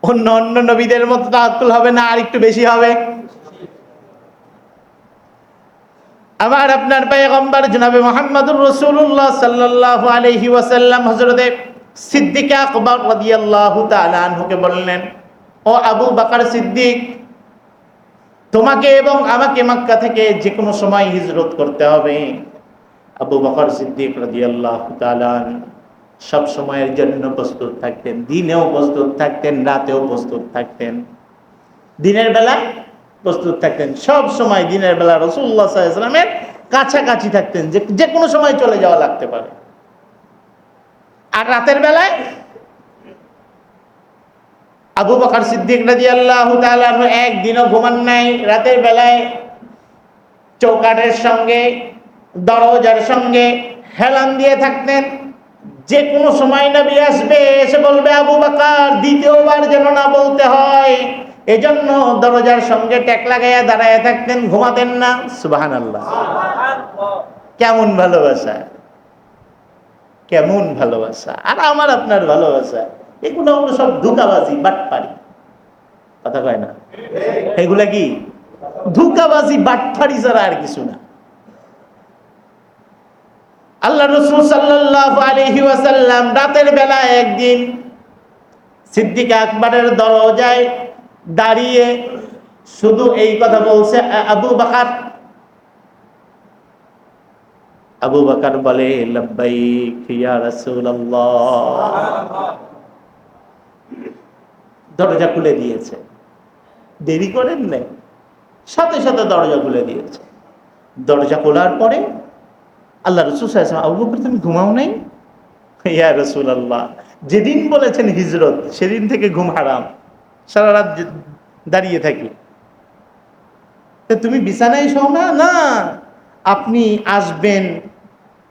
অন্য অন্য নবীদের মতো তাওয়াক্কুল হবে না, আর একটু বেশি হবে? আমার আপনার পয়গম্বর জনাবে মুহাম্মদুর রাসূলুল্লাহ সাল্লাল্লাহু আলাইহি ওয়াসাল্লাম হযরতে সিদ্দিক আকবর রাদিয়াল্লাহু তাআলা আনহুকে বললেন, ও আবু বকর সিদ্দিক, তোমাকে এবং আমাকে মক্কা থেকে যে কোনো সময় হিজরত করতে হবে। আবু বকর সিদ্দিক রাদিয়াল্লাহু তাআলা সব সময়ের জন্য প্রস্তুত থাকতেন, দিনেও প্রস্তুত থাকতেন, রাতেও প্রস্তুত থাকতেন। দিনের বেলা প্রস্তুত থাকতেন, সব সময় দিনের বেলা রাসূলুল্লাহ সাল্লাল্লাহু আলাইহি ওয়াসাল্লামের কাছাকাছি থাকতেন, যে কোনো সময় চলে যাওয়া লাগতে পারে। আর রাতের বেলায় আবু বকর সিদ্দিক রাদিয়াল্লাহু তাআলা একদিনও ঘুমান নাই। রাতের বেলায় চৌকাঠের সঙ্গে দরজার সঙ্গে হেলান দিয়ে থাকতেন, যে কোনো সময় নবী আসবে, এসে বলবে আবু বকর, দ্বিতীয়বার যেন না বলতে হয়, এজন্য দরজার সঙ্গে ট্যাক লাগাইয়া দাঁড়ায় থাকতেন, ঘুমাতেন না। সুবহানাল্লাহ। কেমন ভালোবাসা, কেমন ভালোবাসা! আর আমার আপনার ভালোবাসা, এগুলো হলো সব ধোঁকাবাজি, বাটপারি। কথা কয় না? এগুলা কি ধোঁকাবাজি, বাটপারি ছাড়া আর কিছু না। আল্লাহ রাসূল সাল্লাল্লাহু আলাইহি ওয়াসাল্লাম রাতের বেলা একদিন সিদ্দিক আকবরের দরজায় দাঁড়িয়ে শুধু এই কথা বলছে, আবু বকর। আবু বকর বলে, লাব্বাইক ইয়া রাসূলুল্লাহ। দরজা খুলে দিয়েছে, দেরি করেন নাই, সাথে সাথে দরজা খুলে দিয়েছে। দরজা খোলার পরে আল্লাহ রাসূল সাল্লাল্লাহু আলাইহি ওয়াসাল্লাম, আবু বকর তুমি ঘুমাও নাই? ইয়া রাসূলুল্লাহ, যেদিন বলেছেন হিজরত সেদিন থেকে ঘুম হারাম, সারা রাত দাঁড়িয়ে থাকি। তুমি বিছানায় শোও না? না, আপনি আসবেন,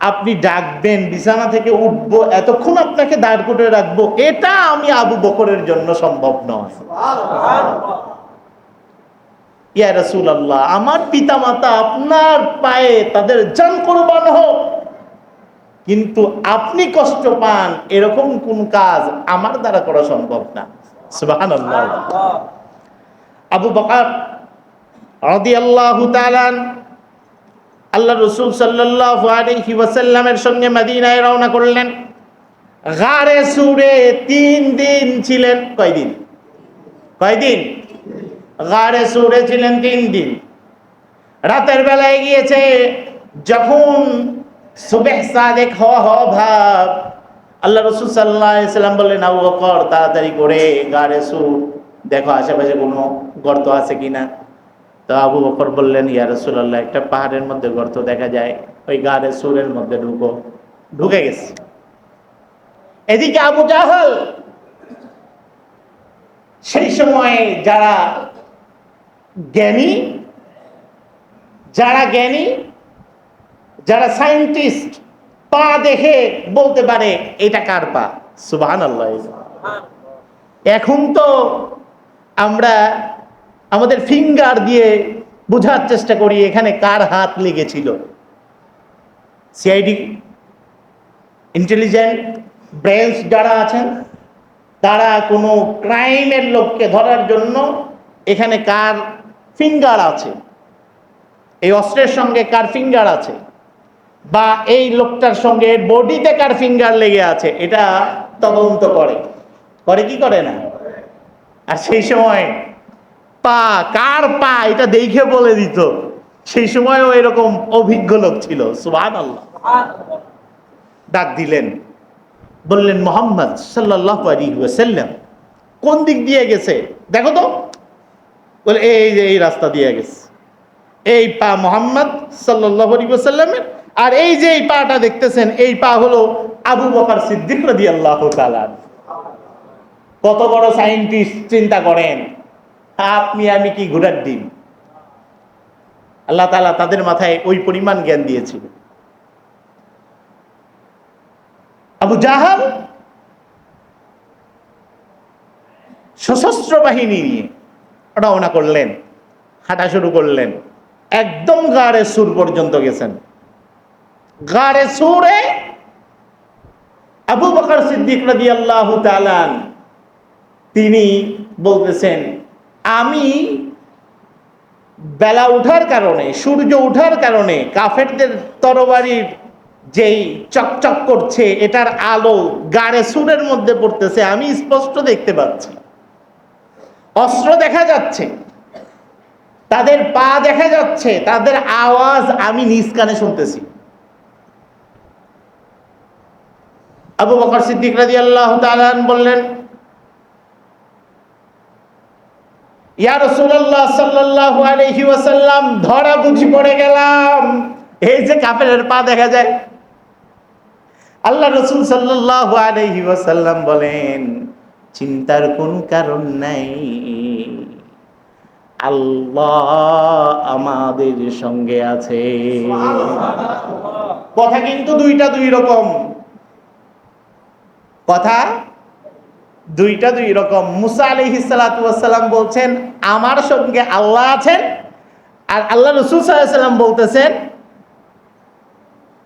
আপনি ডাকবেন, বিছানা থেকে উঠবো, এতক্ষণ আপনাকে দাঁড় করে রাখবো, এটা আমি আবু বকরের জন্য সম্ভব নয়। ইয়া রাসূলুল্লাহ, আমার পিতামাতা আপনার পায়ে তাদের জান কুরবান হোক, কিন্তু আপনি কষ্ট পান এরকম কোন কাজ আমার দ্বারা করা সম্ভব না। সুবহানাল্লাহ। আবু বকর রাদিয়াল্লাহু তাআলা আল্লাহ রাসূল সাল্লাল্লাহু আলাইহি ওয়াসাল্লামের সঙ্গে মদিনায় রওনা করলেন। গারে সুরে 3 দিন ছিলেন। কয়দিন? গারে সুরে ছিলেন 3 দিন। রাতের বেলায় গিয়েছে, যখন সুবহ সাদেক হওয়া ভাব, আল্লাহ রাসূল সাল্লাল্লাহু আলাইহি ওয়াসাল্লাম বললেন, আবু বকর তাড়াতাড়ি করে গারে সুর দেখো, আশেপাশে কোনো গর্ত আছে কিনা। তো আবু বকর বললেন, ইয়া রাসূলুল্লাহ, একটা পাহাড়ের মধ্যে গর্ত দেখা যায়, ওই গারে সুরের মধ্যে ঢুকো। ঢুকে গেছে। এদিকে আবু জাহল, সেই সময় যারা জ্ঞানী, যারা সায়েন্টিস্ট, পা দেখে বলতে পারে এটা কার পা। সুবহানাল্লাহ। এখন তো আমরা আমাদের ফিঙ্গার দিয়ে বোঝার চেষ্টা করি এখানে কার হাত লেগেছিল। সিআইডি ইন্টেলিজেন্ট ব্রেনস যারা আছেন, তারা কোনো ক্রাইমের লোককে ধরার জন্য এখানে কার ফিঙ্গার আছে, এই অস্ত্রের সঙ্গে কার ফিঙ্গার আছে, বা এই লোকটার সঙ্গে বডিতে কার ফিঙ্গার লেগে আছে, এটা তদন্ত করে কি করে না? আর সেই সময় পা, কার পা এটা দেখে বলে দিত। সেই সময়ও এরকম অভিজ্ঞ লোক ছিল। সুবহানাল্লাহ। ডাক দিলেন, বললেন, মুহাম্মদ সাল্লাল্লাহু আলাইহি ওয়াসাল্লাম কোন দিক দিয়ে গেছে দেখো তো। বলে, এই যে এই রাস্তা দিয়ে গেছে। এই পা মুহাম্মদ সাল্লাল্লাহু আলাইহি ওয়াসাল্লামের, আর এই যে এই পাটা দেখতেছেন, এই পা হলো আবু বকর সিদ্দিক রাদিয়াল্লাহু তাআলা। কত বড় সায়েন্টিস্ট চিন্তা করেন, আপনি আমি কি ঘোড়ার ডিম। আল্লাহ তাআলা তাদের মাথায় ওই পরিমাণ জ্ঞান দিয়েছিল। আবু জাহাল সশস্ত্র বাহিনী নিয়ে রওনা করলেন, হাঁটা শুরু করলেন, একদম গারে সুর পর্যন্ত গেছেন। গারে সুরে আবু বকর সিদ্দিক রাদিয়াল্লাহু তাআলা তিনি বলতেছেন, আমি বেলা উঠার কারণে, সূর্য উঠার কারণে কাফেরদের তরবারির যেই চকচক করছে এটার আলো গাড়ে সুরের মধ্যে পড়তেছে, আমি স্পষ্ট দেখতে পাচ্ছি। অস্ত্র দেখা যাচ্ছে, তাদের পা দেখা যাচ্ছে, তাদের আওয়াজ আমি নিজ কানে শুনতেছি। আবু বকর সিদ্দিক রাদিয়াল্লাহু তাআলা বললেন, ইয়া রাসূলুল্লাহ সাল্লাল্লাহু আলাইহি ওয়াসাল্লাম, ধরা বুঝি পড়ে গেলাম। এই যে কাফেরের পা দেখা যায়। আল্লাহ রাসূল সাল্লাল্লাহু আলাইহি ওয়াসাল্লাম বলেন, চিন্তার কোন কারণ নাই, আল্লাহ আমাদের সঙ্গে আছে। কথা কিন্তু দুই রকম, কথা দুই রকম। মুসা আলাইহিস সালাতু ওয়াস সালাম বলছেন আমার সঙ্গে আল্লাহ আছেন, আর আল্লাহ রাসূল সাল্লাল্লাহু আলাইহি ওয়াসাল্লাম বলতেছেন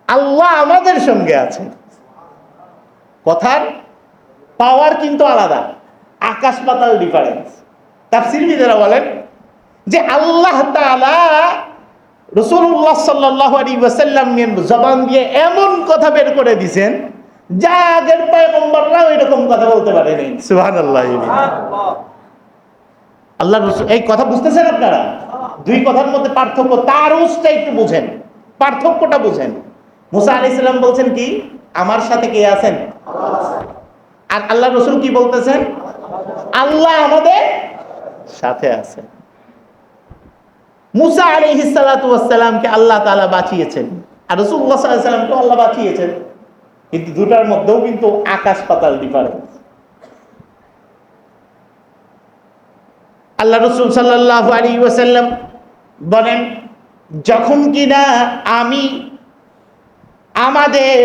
আল্লাহ আমাদের সঙ্গে আছেন। কথার পাওয়ার কিন্তু আলাদা, আকাশ পাতাল ডিফারেন্স। তাফসীরবিদেরা বলেন যে আল্লাহ তাআলা রাসূলুল্লাহ সাল্লাল্লাহু আলাইহি ওয়াসাল্লামের জবান দিয়ে এমন কথা বের করে দিয়েছেন যা আগের পয়গম্বররা এরকম কথা বলতে পারে নাই। সুবহানাল্লাহ। আল্লাহ রাসূল, এই কথা বুঝতেছেন আপনারা? দুই কথার মধ্যে পার্থক্য, তার উসটা একটু বুঝেন, পার্থক্যটা বুঝেন। মুসা আলাইহিস সালাম বলছেন কি, আমার সাথে কে আছেন? আর আল্লাহ রাসূল কি বলতেছেন? আল্লাহ আমাদের সাথে আছেন। মুসা আলাইহিস সালাতু ওয়াস সালামকে আল্লাহ তাআলা বাঁচিয়েছেন, আর রাসূলুল্লাহ সাল্লাল্লাহু আলাইহি ওয়াসাল্লামকে আল্লাহ বাঁচিয়েছেন, কিন্তু দুটার মধ্যেও কিন্তু আকাশ পাতাল ডিফারেন্স। আল্লাহ রাসূল সাল্লাল্লাহু আলাইহি ওয়াসাল্লাম বলেন, যখন কিনা আমি আমাদের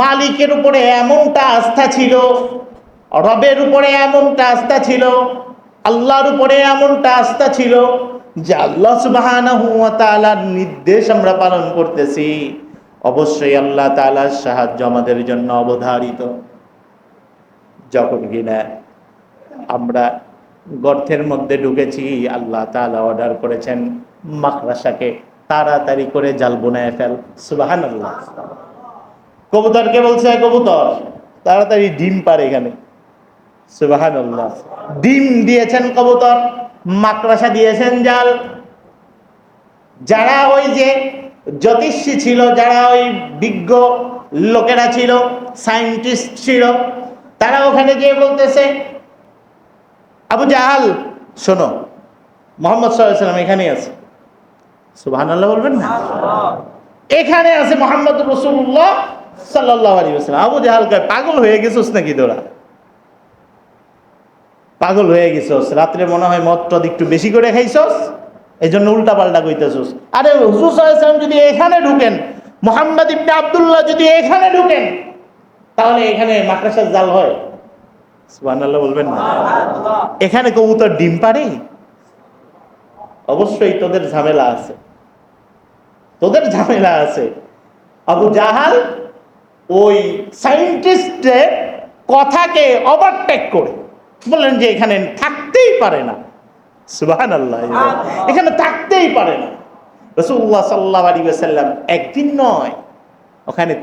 মালিকের উপরে এমনটা আস্থা ছিল, রবের উপরে এমনটা আস্থা ছিল, আল্লাহর উপরে এমনটা আস্থা ছিল যে আল্লাহ সুবহানাহু ওয়া তাআলার নির্দেশ আমরা পালন করতেছি, অবশ্যই আল্লাহ তাআলার সাহায্য আমাদের জন্য অবধারিত। যখন কিনা আমরা গর্তের মধ্যে ঢুকেছি, আল্লাহ তাআলা অর্ডার করেছেন মাকড়াসাকে তাড়াতাড়ি করে জাল বুনায় ফেল। সুবহানাল্লাহ। কবুতরকে বলছে, কবুতর তাড়াতাড়ি ডিম পার এখানে। সুবহানাল্লাহ। ডিম দিয়েছেন কবুতর, মাকড়াসা দিয়েছেন জাল। যারা ওই যে জ্যোতিষী ছিল, যারা ওই বিজ্ঞ লোকেরা ছিল, সায়েন্টিস্ট ছিল, তারা ওখানে গিয়ে বলতেছে, আবু জাহাল শোনো, মুহাম্মদ সাল্লাল্লাহু আলাইহি ওয়াসাল্লাম এখানেই আছে। সুবহানাল্লাহ বলবেন না? এখানে আছে মুহাম্মদ রাসূলুল্লাহ সাল্লাল্লাহু আলাইহি ওয়াসাল্লাম। আবু জাহাল কয়, পাগল হয়ে গেছিস নাকি তোরা? পাগল হয়ে গেছিস, রাত্রে মনে হয় মদ টদ একটু বেশি করে খাইছস, এই জন্য উল্টা পাল্টা কইতেছস। আরে হুজুর সাল্লাল্লাহু আলাইহি ওয়াসাল্লাম যদি এখানে ঢুকেন, মুহাম্মদ ইবনে আব্দুল্লাহ যদি এখানে ঢুকেন, তাহলে এখানে মাকড়াসার জাল হয়? সুবহানাল্লাহ বলবেন না? এখানে কবুতর ডিম পারে? অবশ্যই তোদের ঝামেলা আছে, তোদের ঝামেলা আছে। আবু জাহাল ওই সায়েন্টিস্টের কথাকে ওভারটেক করে বললেন যে এখানে থাকতেই পারে না। সুবহানাল্লাহ। এখানে থাকতেই পারে না। রাসূলুল্লাহ সাল্লাল্লাহু আলাইহি ওয়াসাল্লাম একদিন নয়, ওখানে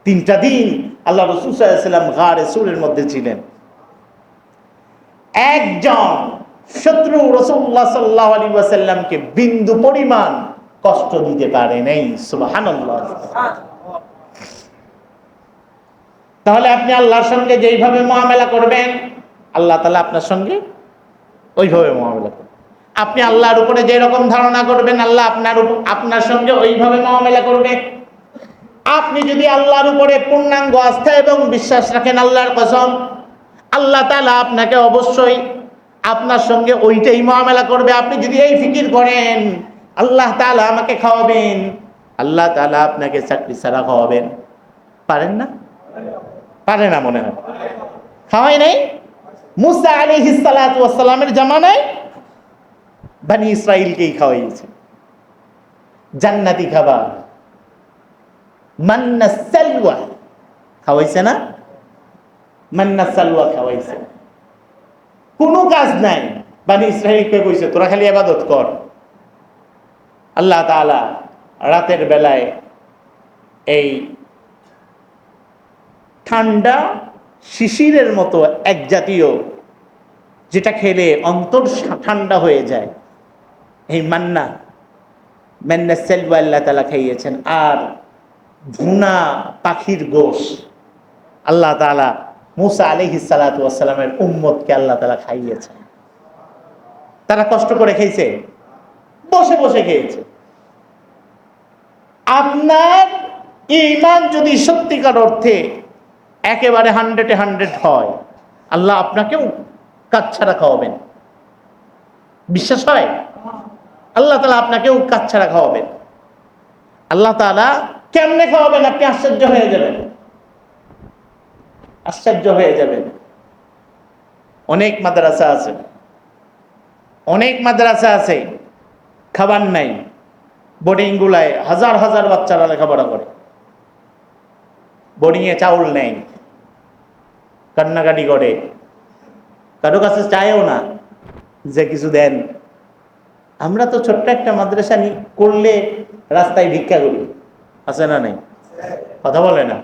তিনটা দিন আল্লাহ রাসূল সাল্লাল্লাহু আলাইহি ওয়াসাল্লাম গারে সূরের মধ্যে ছিলেন। একজন শত্রু রাসূলুল্লাহ সাল্লাল্লাহু আলাইহি ওয়াসাল্লামকে বিন্দু পরিমাণ কষ্ট দিতে পারে নাই। সুবহানাল্লাহ। তাহলে আপনি আল্লাহর সঙ্গে যেইভাবে মুআমালা করবেন, আল্লাহ তাআলা আপনার সঙ্গে ওইভাবে মুআমালা করবেন। আপনি আল্লাহর উপরে যে রকম ধারণা করবেন, আল্লাহ আপনার সঙ্গে ওইভাবে মুআমালা করবে। আপনি যদি আল্লাহর উপরে পূর্ণাঙ্গ আস্থা এবং বিশ্বাস রাখেন, আল্লাহর কসম, আল্লাহ তাআলা আপনাকে অবশ্যই আপনার সঙ্গে ওইটাই মুআমালা করবে। আপনি যদি এই ফিকির করেন আল্লাহ তাআলা আমাকে খাওয়াবেন, আল্লাহ তাআলা আপনাকে চাকরি ছাড়া খাওয়াবেন, পারেন না? পারে না মনে হয়? খাওয়াই নাই? মুসা আলাইহিস সালাতু ওয়াস সালামের জামানায় বনি ইসরাইলকেই খাওয়াইছে জান্নাতি খাবার, মান্না সালওয়া খাওয়াইছে না? মান্না সালওয়া খাওয়াইছে, কোনো কাজ নাই। বানি ইসরাঈলকে কইছে তোরা খালি ইবাদত কর। আল্লাহ তাআলা রাতের বেলায় এই ঠান্ডা শিশিরের মতো এক জাতীয়, যেটা খেলে অন্তর ঠান্ডা হয়ে যায়, এই মান্না সালওয়া আল্লাহ তাআলা খাইয়েছেন। আর ভুনা পাখির গোশ আল্লাহ তাআলা মুসা আলাইহিস সালাতু ওয়াস সালামের উম্মতকে আল্লাহ তাআলা খাইয়েছেন। তারা কষ্ট করে খেয়েছে, বসে বসে খেয়েছে। আপনার ঈমান যদি সত্যিকার অর্থে একেবারে 100-এ 100 হয়, আল্লাহ আপনাকেও কাজ ছাড়া খাওয়াবেন। বিশ্বাস হয়? আল্লাহ তাআলা আপনাকেও কাজ ছাড়া খাওয়াবেন। আল্লাহ তাআলা কেমনে খাওয়াবেন আপনি আশ্চর্য হয়ে যাবেন, আশ্চর্য হয়ে যাবেন। অনেক মাদ্রাসা আছে, অনেক মাদ্রাসা আছে খাবার নাই, বোর্ডিং গুলায় হাজার হাজার বাচ্চারা লেখাপড়া করে, বোর্ডিং এ চাউল নেই, কান্নাকাটি করে, কারো কাছে চায়ও না যে কিছু দেন। আমরা তো ছোট্ট একটা মাদ্রাসা করলে রাস্তায় ভিক্ষা করি, আছে না? নেই? কথা বলে না?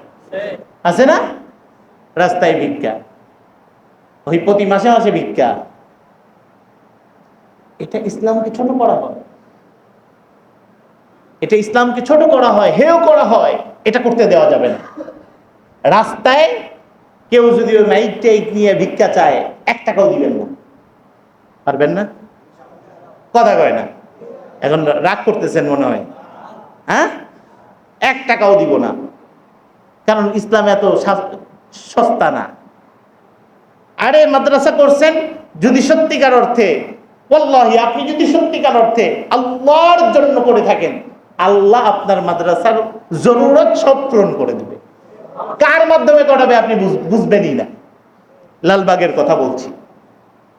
আছে না? রাস্তায় ভিক্ষা, ওই প্রতি মাসে মাসে ভিক্ষা। এটা ইসলামকে ছোট করা হয়, এটা ইসলামকে ছোট করা হয়, হেয় করা হয়। এটা করতে দেওয়া যাবে না। রাস্তায় কেউ যদি ওই মাইক টাইক নিয়ে ভিক্ষা চায়, 1 টাকাও দিবেন না। পারবেন না? কথা কয় না? এখন রাগ করতেছেন মনে হয়, হ্যাঁ? 1 টাকাও দিব না, কারণ ইসলাম এত সস্তা না। আরে মাদ্রাসা করছেন যদি সত্যিকার অর্থে, ওয়াল্লাহি আপনি যদি সত্যিকার অর্থে আল্লাহর জন্য করে থাকেন, আল্লাহ আপনার মাদ্রাসার জরুরত সব পূরণ করে দিবে। কার মাধ্যমে করাবে আপনি বুঝবেনই না। লালবাগের কথা বলছি,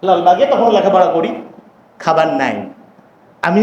লালবাগে তখন লেখাপড়া করি, খাবার নাই। আমি